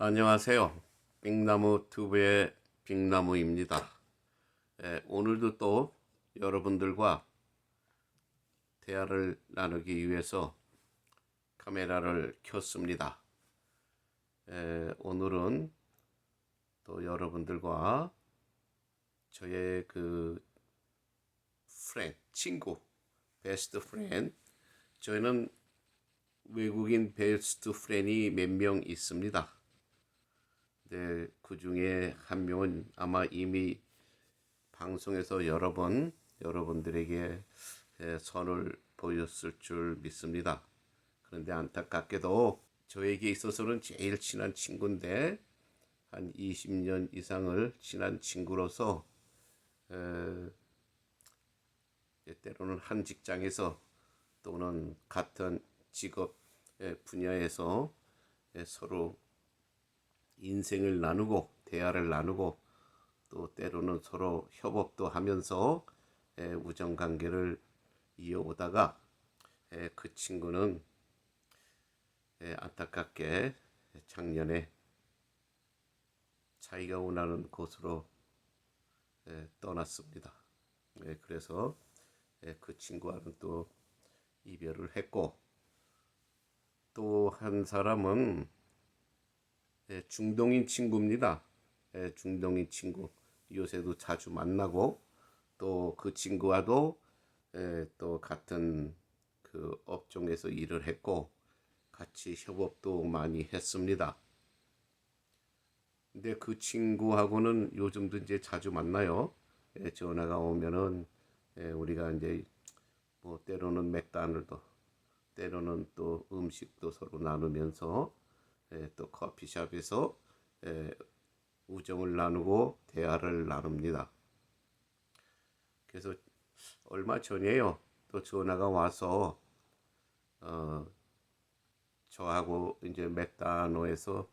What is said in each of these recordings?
안녕하세요. 빅나무 튜브의 빅나무입니다. 오늘도 또 여러분들과 대화를 나누기 위해서 카메라를 켰습니다. 오늘은 또 여러분들과 저의 친구, 베스트 프렌드, 저희는 외국인 베스트 프렌이 몇 명 있습니다. 네, 그 중에 한 명은 아마 이미 방송에서 여러 번 여러분들에게 선을 보였을 줄 믿습니다. 그런데 안타깝게도 저에게 있어서는 제일 친한 친구인데 한 20년 이상을 친한 친구로서 때로는 한 직장에서 또는 같은 직업 분야에서 서로 인생을 나누고 대화를 나누고 또 때로는 서로 협업도 하면서 우정 관계를 이어오다가 그 친구는 안타깝게 작년에 자기가 원하는 곳으로 떠났습니다. 그래서 그 친구와는 또 이별을 했고, 또 한 사람은 중동인 친구입니다. 중동인 친구. 요새도 자주 만나고 또 그 친구와도 또 같은 그 업종에서 일을 했고 같이 협업도 많이 했습니다. 근데 그 친구하고는 요즘도 이제 자주 만나요. 전화가 오면은 우리가 이제 뭐 때로는 맥다날드, 때로는 또 음식도 서로 나누면서 또 커피숍에서 우정을 나누고 대화를 나눕니다. 그래서 얼마 전에요. 또 전화가 와서 저하고 이제 맥다노에서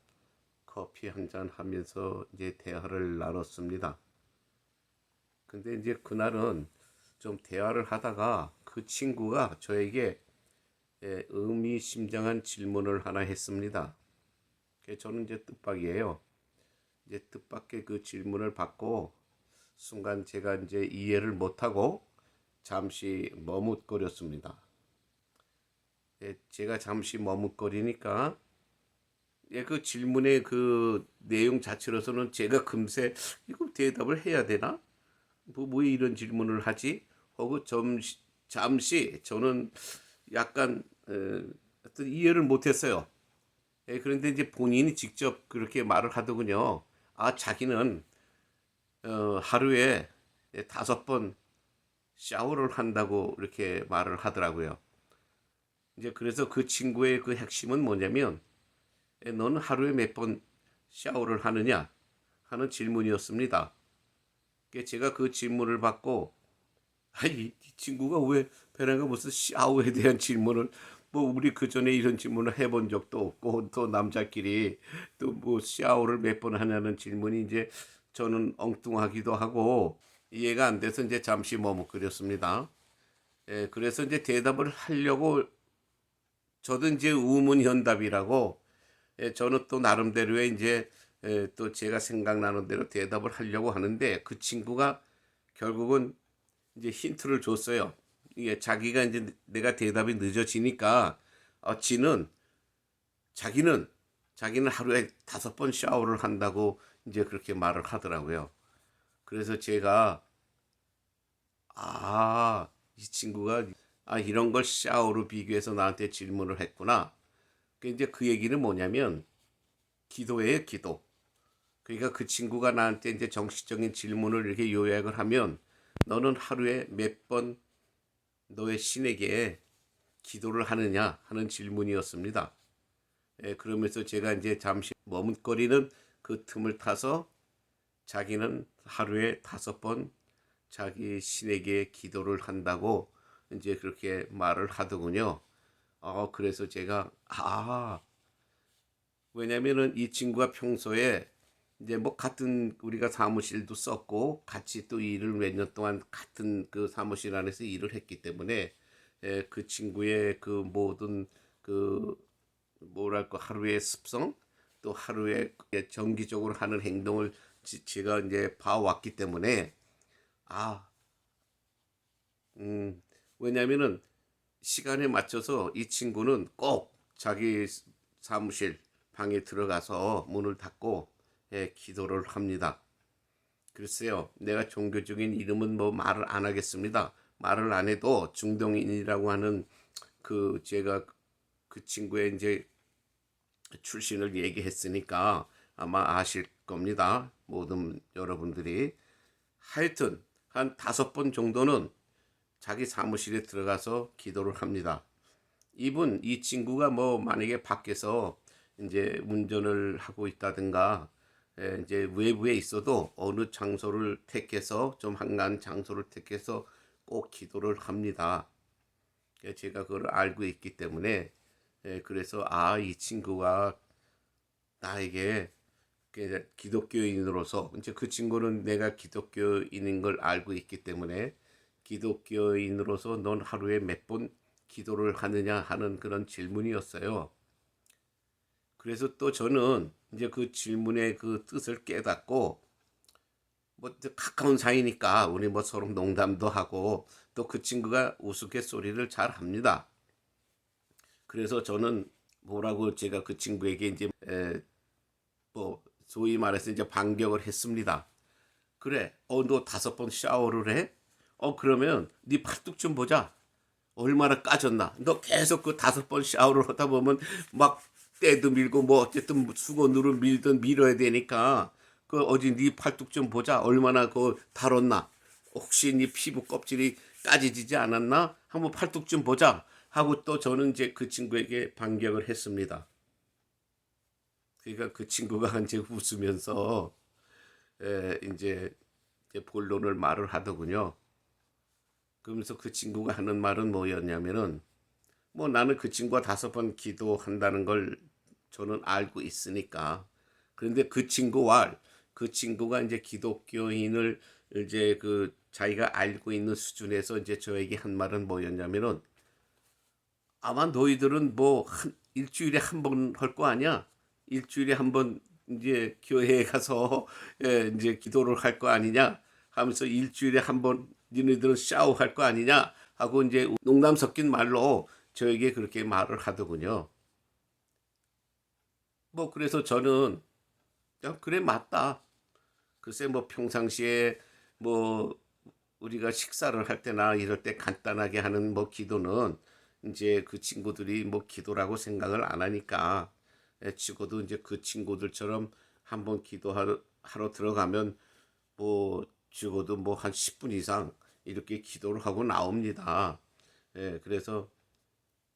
커피 한 잔 하면서 이제 대화를 나눴습니다. 근데 이제 그날은 좀 대화를 하다가 그 친구가 저에게 의미심장한 질문을 하나 했습니다. 저는 이제 뜻밖이에요. 이제 뜻밖의 그 질문을 받고 순간 제가 이제 이해를 못하고 잠시 머뭇거렸습니다. 제가 잠시 머뭇거리니까 그 질문의 그 내용 자체로서는 제가 금세 이거 대답을 해야 되나? 뭐 이런 질문을 하지? 하고 잠시 저는 약간 어떤 이해를 못했어요. 그런데 이제 본인이 직접 그렇게 말을 하더군요. 아, 자기는 하루에 5번 샤워를 한다고 이렇게 말을 하더라고요. 이제 그래서 그 친구의 그 핵심은 뭐냐면 너는 하루에 몇 번 샤워를 하느냐 하는 질문이었습니다. 제가 그 질문을 받고 이 친구가 왜 베라가 무슨 샤워에 대한 질문을 뭐 우리 그 전에 이런 질문을 해본 적도 없고 또 남자끼리 또 뭐 샤워를 몇 번 하냐는 질문이 이제 저는 엉뚱하기도 하고 이해가 안 돼서 이제 잠시 머뭇거렸습니다. 그래서 이제 대답을 하려고 저도 이제 우문현답이라고 저는 또 나름대로의 이제 또 제가 생각나는 대로 대답을 하려고 하는데 그 친구가 결국은 이제 힌트를 줬어요. 이게 자기가 이제 내가 대답이 늦어지니까 지는 자기는 자기는 하루에 5번 샤워를 한다고 이제 그렇게 말을 하더라고요. 그래서 제가 이 친구가 이런 걸 샤워로 비교해서 나한테 질문을 했구나. 이제 그 얘기는 뭐냐면 기도예요, 기도. 그러니까 그 친구가 나한테 이제 정식적인 질문을 이렇게 요약을 하면 너는 하루에 몇 번 너의 신에게 기도를 하느냐 하는 질문이었습니다. 그러면서 제가 이제 잠시 머뭇거리는 그 틈을 타서 자기는 하루에 5번 자기 신에게 기도를 한다고 이제 그렇게 말을 하더군요. 그래서 제가 왜냐면은 이 친구가 평소에 이제 뭐 같은 우리가 사무실도 썼고 같이 또 일을 몇 년 동안 같은 그 사무실 안에서 일을 했기 때문에 그 친구의 그 모든 그 뭐랄까 하루의 습성 또 하루에 정기적으로 하는 행동을 제가 이제 봐왔기 때문에 아, 왜냐면은 시간에 맞춰서 이 친구는 꼭 자기 사무실 방에 들어가서 문을 닫고 기도를 합니다. 글쎄요, 내가 종교적인 이름은 뭐 말을 안 하겠습니다. 말을 안 해도 중동인이라고 하는 그 제가 그 친구의 이제 출신을 얘기했으니까 아마 아실 겁니다. 모든 여러분들이. 하여튼 한 5번 정도는 자기 사무실에 들어가서 기도를 합니다. 이 친구가 뭐 만약에 밖에서 이제 운전을 하고 있다든가 이제 외부에 있어도 어느 장소를 택해서 좀 한가한 장소를 택해서 꼭 기도를 합니다. 제가 그걸 알고 있기 때문에 그래서 이 친구가 나에게 기독교인으로서 이제 그 친구는 내가 기독교인인 걸 알고 있기 때문에 기독교인으로서 넌 하루에 몇 번 기도를 하느냐 하는 그런 질문이었어요. 그래서 또 저는 이제 그 질문의 그 뜻을 깨닫고 뭐 가까운 사이니까 우리 뭐 서로 농담도 하고 또 그 친구가 우스갯소리를 잘 합니다. 그래서 저는 뭐라고 제가 그 친구에게 이제 뭐 소위 말해서 이제 반격을 했습니다. 그래, 너 5번 샤워를 해? 그러면 네 팔뚝 좀 보자. 얼마나 까졌나? 너 계속 그 5번 샤워를 하다 보면 막 때도 밀고 뭐 어쨌든 수건으로 밀든 밀어야 되니까 그 어디 네 팔뚝 좀 보자. 얼마나 그 달았나? 혹시 네 피부 껍질이 까지지지 않았나? 한번 팔뚝 좀 보자. 하고 또 저는 이제 그 친구에게 반격을 했습니다. 그러니까 그 친구가 이제 웃으면서 이제 본론을 말을 하더군요. 그러면서 그 친구가 하는 말은 뭐였냐면은 뭐 나는 그 친구가 5번 기도한다는 걸 저는 알고 있으니까. 그런데 그 친구가 이제 기독교인을 이제 그 자기가 알고 있는 수준에서 이제 저에게 한 말은 뭐였냐면은 아마 너희들은 뭐 일주일에 한 번 할 거 아니야? 일주일에 한 번 이제 교회에 가서 이제 기도를 할 거 아니냐? 하면서 일주일에 한 번 니네들은 샤워할 거 아니냐? 하고 이제 농담 섞인 말로 저에게 그렇게 말을 하더군요. 뭐 그래서 저는 그래 맞다. 글쎄 뭐 평상시에 뭐 우리가 식사를 할 때나 이럴 때 간단하게 하는 뭐 기도는 이제 그 친구들이 뭐 기도라고 생각을 안 하니까 치고도 이제 그 친구들처럼 한번 기도하러 들어가면 뭐 죽어도 뭐 한 10분 이상 이렇게 기도를 하고 나옵니다. 그래서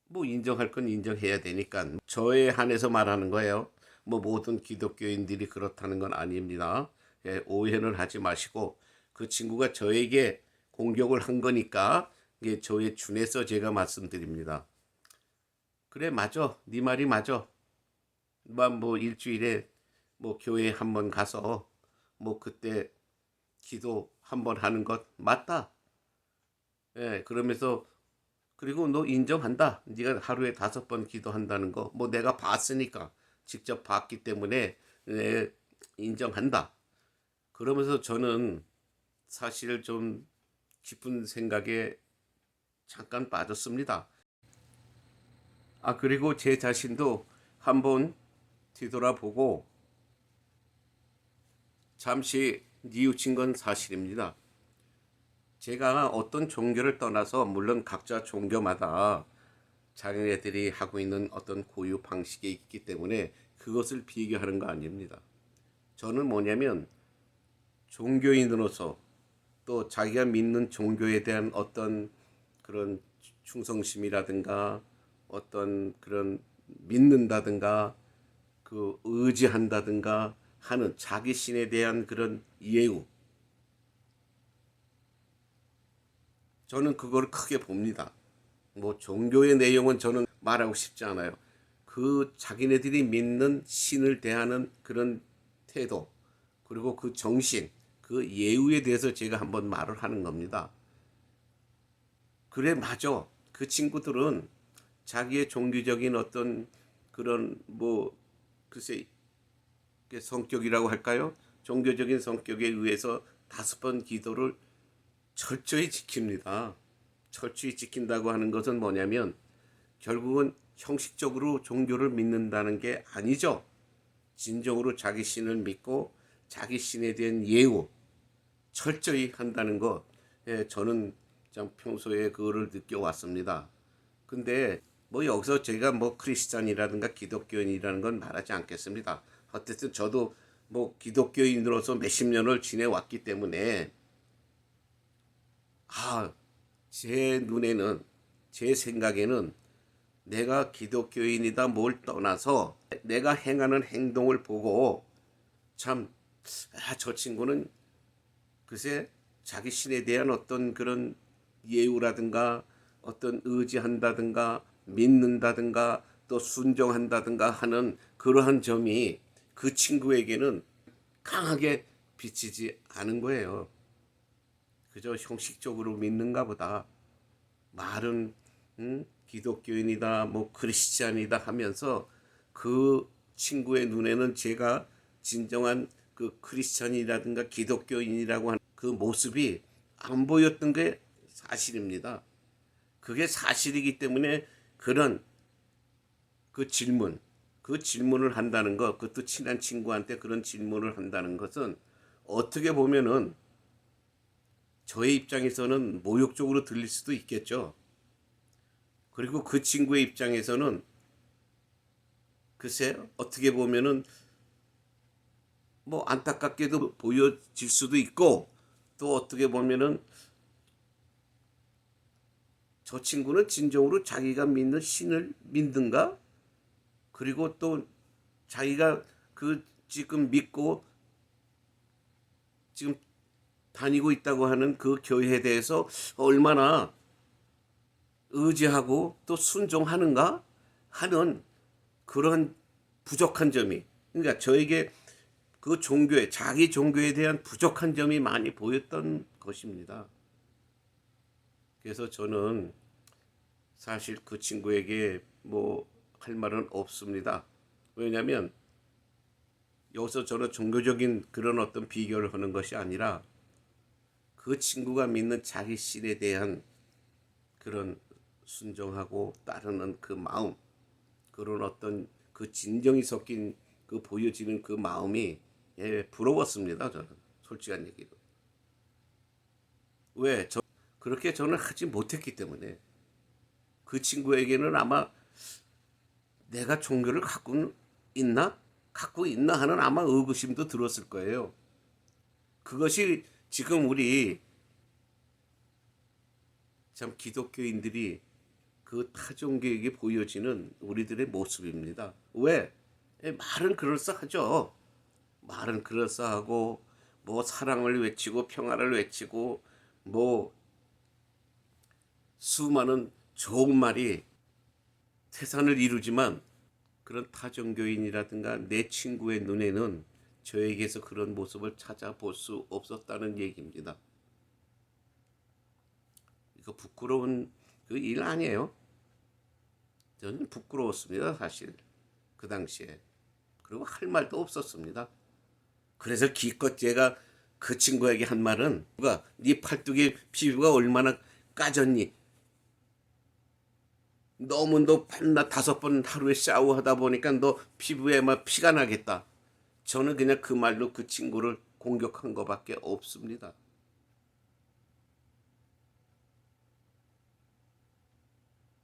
뭐 인정할 건 인정해야 되니까 저에 한해서 말하는 거예요. 뭐 모든 기독교인들이 그렇다는 건 아닙니다. 오해는 하지 마시고 그 친구가 저에게 공격을 한 거니까 이게 저에 준해서 제가 말씀드립니다. 그래 맞아, 네 말이 맞아. 뭐 일주일에 뭐 교회 한 번 가서 뭐 그때 기도 한 번 하는 것 맞다. 그러면서 그리고 너 인정한다. 네가 하루에 5번 기도한다는 거. 뭐 내가 봤으니까 직접 봤기 때문에 인정한다. 그러면서 저는 사실 좀 깊은 생각에 잠깐 빠졌습니다. 그리고 제 자신도 한번 뒤돌아보고 잠시 뉘우친 건 사실입니다. 제가 어떤 종교를 떠나서 물론 각자 종교마다 자기네들이 하고 있는 어떤 고유 방식이 있기 때문에 그것을 비교하는 거 아닙니다. 저는 뭐냐면 종교인으로서 또 자기가 믿는 종교에 대한 어떤 그런 충성심이라든가 어떤 그런 믿는다든가 그 의지한다든가 하는 자기 신에 대한 그런 예우, 저는 그걸 크게 봅니다. 뭐 종교의 내용은 저는 말하고 싶지 않아요. 그 자기네들이 믿는 신을 대하는 그런 태도, 그리고 그 정신, 그 예우에 대해서 제가 한번 말을 하는 겁니다. 그래 맞아. 그 친구들은 자기의 종교적인 어떤 그런 뭐 글쎄 성격이라고 할까요? 종교적인 성격에 의해서 5번 기도를 철저히 지킵니다. 철저히 지킨다고 하는 것은 뭐냐면 결국은 형식적으로 종교를 믿는다는 게 아니죠. 진정으로 자기 신을 믿고 자기 신에 대한 예우 철저히 한다는 거, 저는 참 평소에 그거를 느껴왔습니다. 근데 뭐 여기서 제가 뭐 크리스찬이라든가 기독교인이라는 건 말하지 않겠습니다. 어쨌든 저도 뭐 기독교인으로서 몇십 년을 지내왔기 때문에 제 눈에는, 제 생각에는 내가 기독교인이다 뭘 떠나서 내가 행하는 행동을 보고 참, 저 친구는 글쎄 자기 신에 대한 어떤 그런 예우라든가 어떤 의지한다든가 믿는다든가 또 순종한다든가 하는 그러한 점이 그 친구에게는 강하게 비치지 않은 거예요. 그저 형식적으로 믿는가 보다. 말은 기독교인이다 뭐 크리스찬이다 하면서 그 친구의 눈에는 제가 진정한 그 크리스찬이라든가 기독교인이라고 하는 그 모습이 안 보였던 게 사실입니다. 그게 사실이기 때문에 그런 그 질문을 한다는 것, 그것도 친한 친구한테 그런 질문을 한다는 것은 어떻게 보면은 저의 입장에서는 모욕적으로 들릴 수도 있겠죠. 그리고 그 친구의 입장에서는 글쎄 어떻게 보면은 뭐 안타깝게도 보여질 수도 있고 또 어떻게 보면은 저 친구는 진정으로 자기가 믿는 신을 믿는가? 그리고 또 자기가 그 지금 믿고 지금 다니고 있다고 하는 그 교회에 대해서 얼마나 의지하고 또 순종하는가 하는 그런 부족한 점이, 그러니까 저에게 그 종교에, 자기 종교에 대한 부족한 점이 많이 보였던 것입니다. 그래서 저는 사실 그 친구에게 뭐 할 말은 없습니다. 왜냐하면 여기서 저는 종교적인 그런 어떤 비교를 하는 것이 아니라 그 친구가 믿는 자기 신에 대한 그런 순종하고 따르는 그 마음, 그런 어떤 그 진정이 섞인 그 보여지는 그 마음이 부러웠습니다. 저는 솔직한 얘기로. 왜? 그렇게 저는 하지 못했기 때문에 그 친구에게는 아마 내가 종교를 갖고 있나 하는 아마 의구심도 들었을 거예요. 그것이 지금 우리 참 기독교인들이 그 타종교에게 보여지는 우리들의 모습입니다. 왜? 말은 그럴싸하죠. 말은 그럴싸하고 뭐 사랑을 외치고 평화를 외치고 뭐 수많은 좋은 말이 태산을 이루지만 그런 타종교인이라든가 내 친구의 눈에는 저에게서 그런 모습을 찾아볼 수 없었다는 얘기입니다. 이거 부끄러운 그 일 아니에요. 저는 부끄러웠습니다, 사실. 그 당시에. 그리고 할 말도 없었습니다. 그래서 기껏 제가 그 친구에게 한 말은 누가 네 팔뚝에 피부가 얼마나 까졌니? 너무 너 밤낮 5번 하루에 샤워하다 보니까 너 피부에 막 피가 나겠다. 저는 그냥 그 말로 그 친구를 공격한 것밖에 없습니다.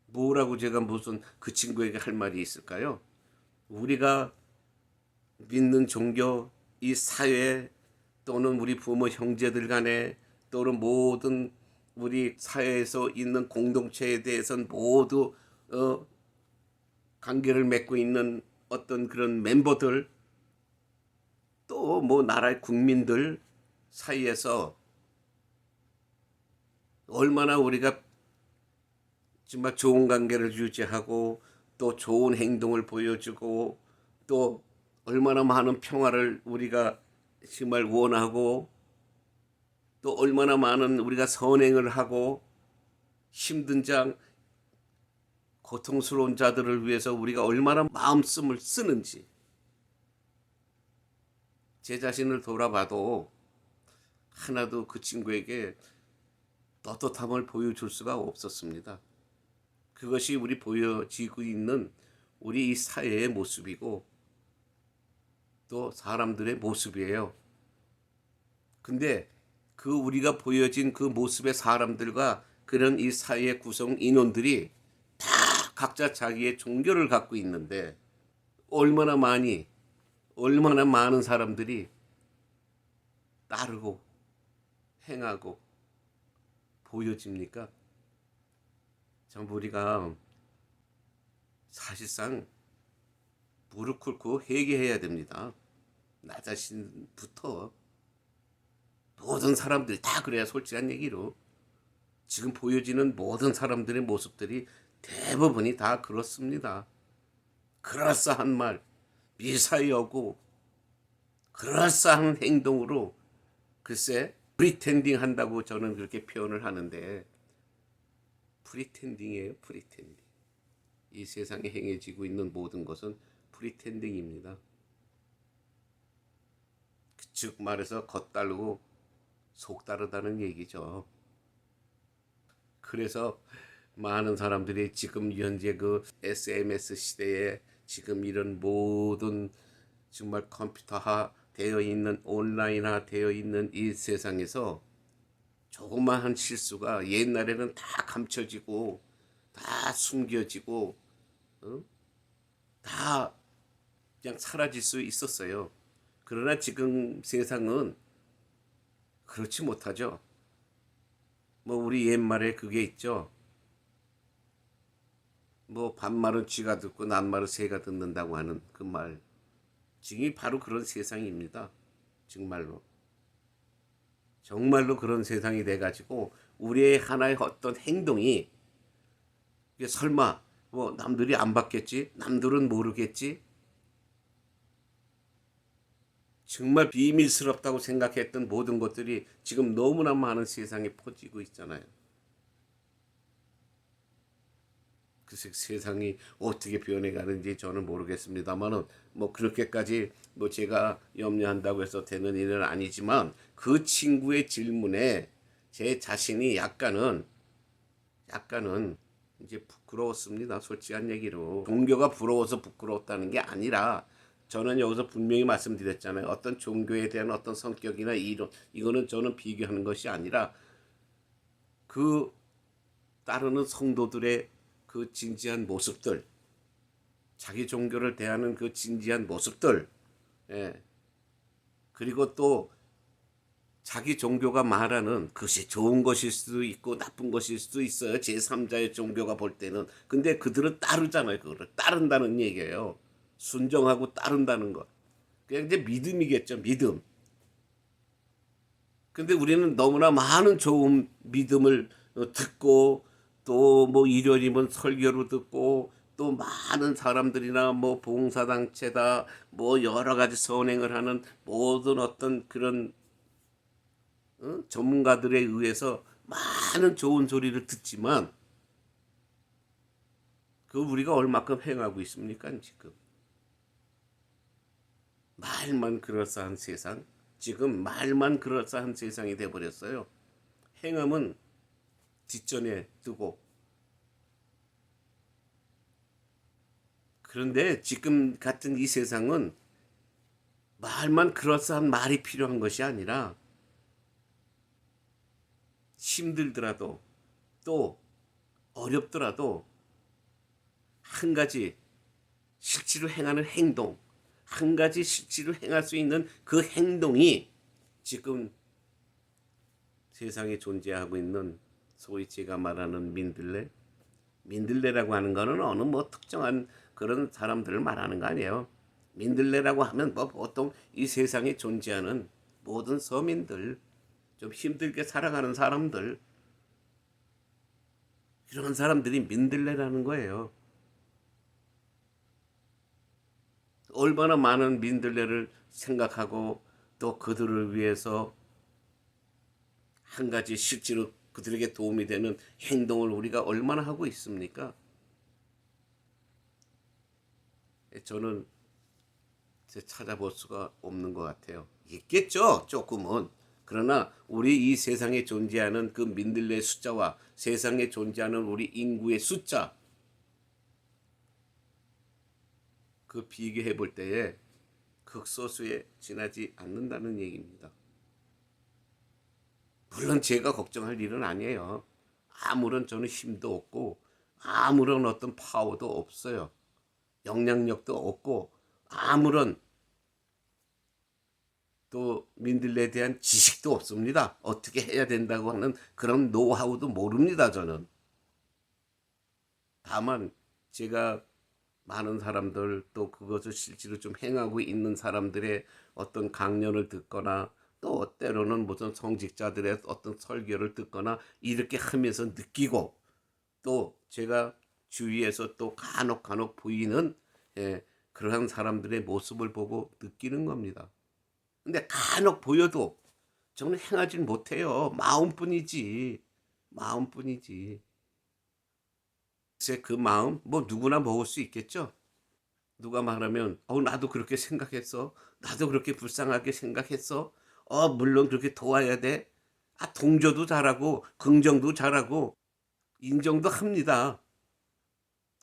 뭐라고 제가 무슨 그 친구에게 할 말이 있을까요? 우리가 믿는 종교, 이 사회 또는 우리 부모 형제들 간에 또는 모든 우리 사회에서 있는 공동체에 대해서는 모두 관계를 맺고 있는 어떤 그런 멤버들 또 뭐 나라의 국민들 사이에서 얼마나 우리가 정말 좋은 관계를 유지하고 또 좋은 행동을 보여주고 또 얼마나 많은 평화를 우리가 정말 원하고 또 얼마나 많은 우리가 선행을 하고 힘든 자, 고통스러운 자들을 위해서 우리가 얼마나 마음씀을 쓰는지 제 자신을 돌아봐도 하나도 그 친구에게 떳떳함을 보여줄 수가 없었습니다. 그것이 우리 보여지고 있는 우리 이 사회의 모습이고 또 사람들의 모습이에요. 근데 그 우리가 보여진 그 모습의 사람들과 그런 이 사회의 구성 인원들이 다 각자 자기의 종교를 갖고 있는데 얼마나 많은 사람들이 따르고 행하고 보여집니까? 참 우리가 사실상 무릎 꿇고 회개해야 됩니다. 나 자신부터. 모든 사람들이 다 그래야 솔직한 얘기로 지금 보여지는 모든 사람들의 모습들이 대부분이 다 그렇습니다. 그럴싸한 말, 미사여고 그럴싸한 행동으로 글쎄 프리텐딩 한다고 저는 그렇게 표현을 하는데 프리텐딩이에요. 프리텐딩. 이 세상에 행해지고 있는 모든 것은 프리텐딩입니다. 즉 말해서 겉다르고 속다르다는 얘기죠. 그래서 많은 사람들이 지금 현재 그 SMS 시대에 지금 이런 모든 정말 컴퓨터화 되어 있는 온라인화 되어 있는 이 세상에서 조그마한 실수가 옛날에는 다 감춰지고 다 숨겨지고 다 그냥 사라질 수 있었어요. 그러나 지금 세상은 그렇지 못하죠. 뭐 우리 옛말에 그게 있죠. 뭐 반말은 쥐가 듣고 낱말은 새가 듣는다고 하는 그 말. 지금이 바로 그런 세상입니다. 정말로. 정말로 그런 세상이 돼가지고 우리의 하나의 어떤 행동이 이게 설마 뭐 남들이 안 봤겠지? 남들은 모르겠지? 정말 비밀스럽다고 생각했던 모든 것들이 지금 너무나 많은 세상에 퍼지고 있잖아요. 그 세상이 어떻게 변해가는지 저는 모르겠습니다만은 뭐 그렇게까지 뭐 제가 염려한다고 해서 되는 일은 아니지만 그 친구의 질문에 제 자신이 약간은 이제 부끄러웠습니다. 솔직한 얘기로 종교가 부러워서 부끄러웠다는 게 아니라 저는 여기서 분명히 말씀드렸잖아요. 어떤 종교에 대한 어떤 성격이나 이론 이거는 저는 비교하는 것이 아니라 그 따르는 성도들의 그 진지한 모습들, 자기 종교를 대하는 그 진지한 모습들, 예. 그리고 또 자기 종교가 말하는 그것이 좋은 것일 수도 있고 나쁜 것일 수도 있어요. 제3자의 종교가 볼 때는. 근데 그들은 따르잖아요. 그거를 따른다는 얘기예요. 순종하고 따른다는 것. 그게 이제 믿음이겠죠. 믿음. 근데 우리는 너무나 많은 좋은 믿음을 듣고 또 뭐 일요일이면 설교로 듣고 또 많은 사람들이나 뭐 봉사단체다 뭐 여러 가지 선행을 하는 모든 어떤 그런 전문가들에 의해서 많은 좋은 소리를 듣지만 그 우리가 얼마큼 행하고 있습니까 지금. 말만 그럴싸한 세상. 지금 말만 그럴싸한 세상이 돼버렸어요. 행함은 뒷전에 두고. 그런데 지금 같은 이 세상은 말만 그럴싸한 말이 필요한 것이 아니라 힘들더라도 또 어렵더라도 한 가지 실제로 행하는 행동, 한 가지 실제로 행할 수 있는 그 행동이 지금 세상에 존재하고 있는 소위 제가 말하는 민들레라고 하는 거는 어느 뭐 특정한 그런 사람들을 말하는 거 아니에요. 민들레라고 하면 뭐 보통 이 세상에 존재하는 모든 서민들, 좀 힘들게 살아가는 사람들, 이런 사람들이 민들레라는 거예요. 얼마나 많은 민들레를 생각하고 또 그들을 위해서 한 가지 실제로 그들에게 도움이 되는 행동을 우리가 얼마나 하고 있습니까? 저는 찾아볼 수가 없는 것 같아요. 있겠죠, 조금은. 그러나 우리 이 세상에 존재하는 그 민들레 숫자와 세상에 존재하는 우리 인구의 숫자, 그 비교해 볼 때에 극소수에 지나지 않는다는 얘기입니다. 물론 제가 걱정할 일은 아니에요. 아무런 저는 힘도 없고 아무런 어떤 파워도 없어요. 영향력도 없고 아무런 또 민들레에 대한 지식도 없습니다. 어떻게 해야 된다고 하는 그런 노하우도 모릅니다, 저는. 다만 제가 많은 사람들 또 그것을 실제로 좀 행하고 있는 사람들의 어떤 강연을 듣거나 또 때로는 무슨 성직자들의 어떤 설교를 듣거나 이렇게 하면서 느끼고 또 제가 주위에서 또 간혹 보이는 그러한 사람들의 모습을 보고 느끼는 겁니다. 근데 간혹 보여도 저는 행하지 못해요. 마음뿐이지. 마음뿐이지. 글쎄 그 마음 뭐 누구나 먹을 수 있겠죠. 누가 말하면 나도 그렇게 생각했어. 나도 그렇게 불쌍하게 생각했어. 물론 그렇게 도와야 돼. 동조도 잘하고 긍정도 잘하고 인정도 합니다.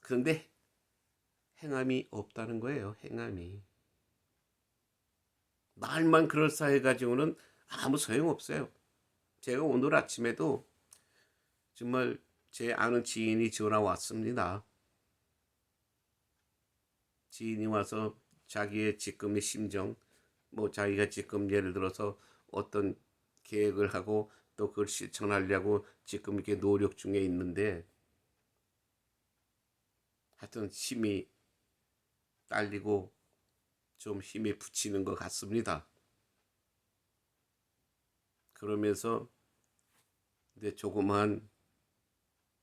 그런데 행함이 없다는 거예요. 행함이. 말만 그럴싸해 가지고는 아무 소용없어요. 제가 오늘 아침에도 정말 제 아는 지인이 전화 왔습니다. 지인이 와서 자기의 지금의 심정, 뭐 자기가 지금 예를 들어서 어떤 계획을 하고 또 그걸 실천하려고 지금 이렇게 노력 중에 있는데 하여튼 힘이 딸리고 좀 힘에 부치는 것 같습니다. 그러면서 이제 조그만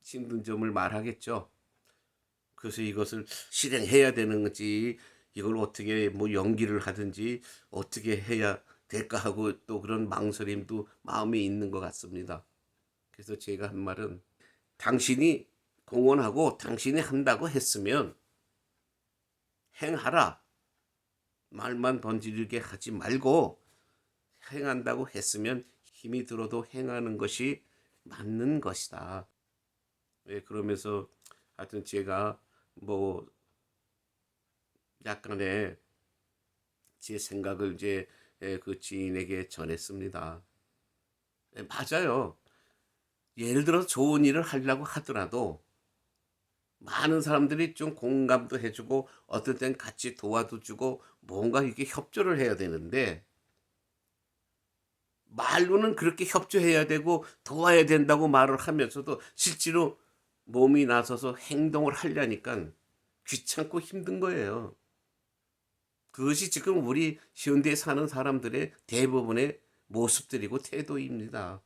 힘든 점을 말하겠죠. 그래서 이것을 실행해야 되는 건지 이걸 어떻게 뭐 연기를 하든지 어떻게 해야 될까 하고 또 그런 망설임도 마음에 있는 것 같습니다. 그래서 제가 한 말은 당신이 공언하고 당신이 한다고 했으면 행하라. 말만 번지르게 하지 말고 행한다고 했으면 힘이 들어도 행하는 것이 맞는 것이다. 예, 그러면서 하여튼 제가 뭐 약간의 제 생각을 이제 그 지인에게 전했습니다. 예, 맞아요. 예를 들어서 좋은 일을 하려고 하더라도 많은 사람들이 좀 공감도 해주고 어떨 땐 같이 도와도 주고 뭔가 이렇게 협조를 해야 되는데 말로는 그렇게 협조해야 되고 도와야 된다고 말을 하면서도 실제로 몸이 나서서 행동을 하려니까 귀찮고 힘든 거예요. 그것이 지금 우리 현대에 사는 사람들의 대부분의 모습들이고 태도입니다.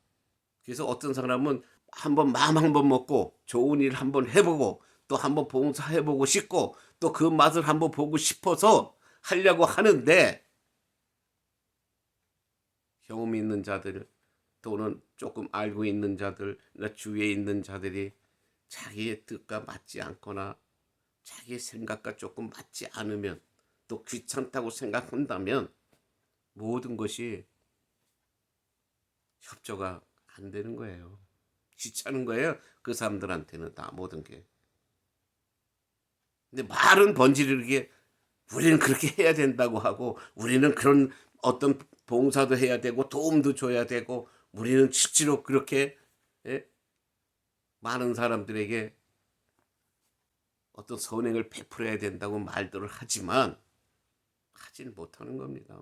그래서 어떤 사람은 한번 마음 한번 먹고 좋은 일 한번 해보고 또 한번 봉사해보고 싶고 또 그 맛을 한번 보고 싶어서 하려고 하는데 경험 있는 자들 또는 조금 알고 있는 자들, 주위에 있는 자들이 자기의 뜻과 맞지 않거나 자기의 생각과 조금 맞지 않으면 또 귀찮다고 생각한다면 모든 것이 협조가 안 되는 거예요. 귀찮은 거예요. 그 사람들한테는 다 모든 게. 근데 말은 번지르게 우리는 그렇게 해야 된다고 하고 우리는 그런 어떤 봉사도 해야 되고 도움도 줘야 되고 우리는 실제로 그렇게 예? 많은 사람들에게 어떤 선행을 베풀어야 된다고 말들을 하지만 하지는 못하는 겁니다.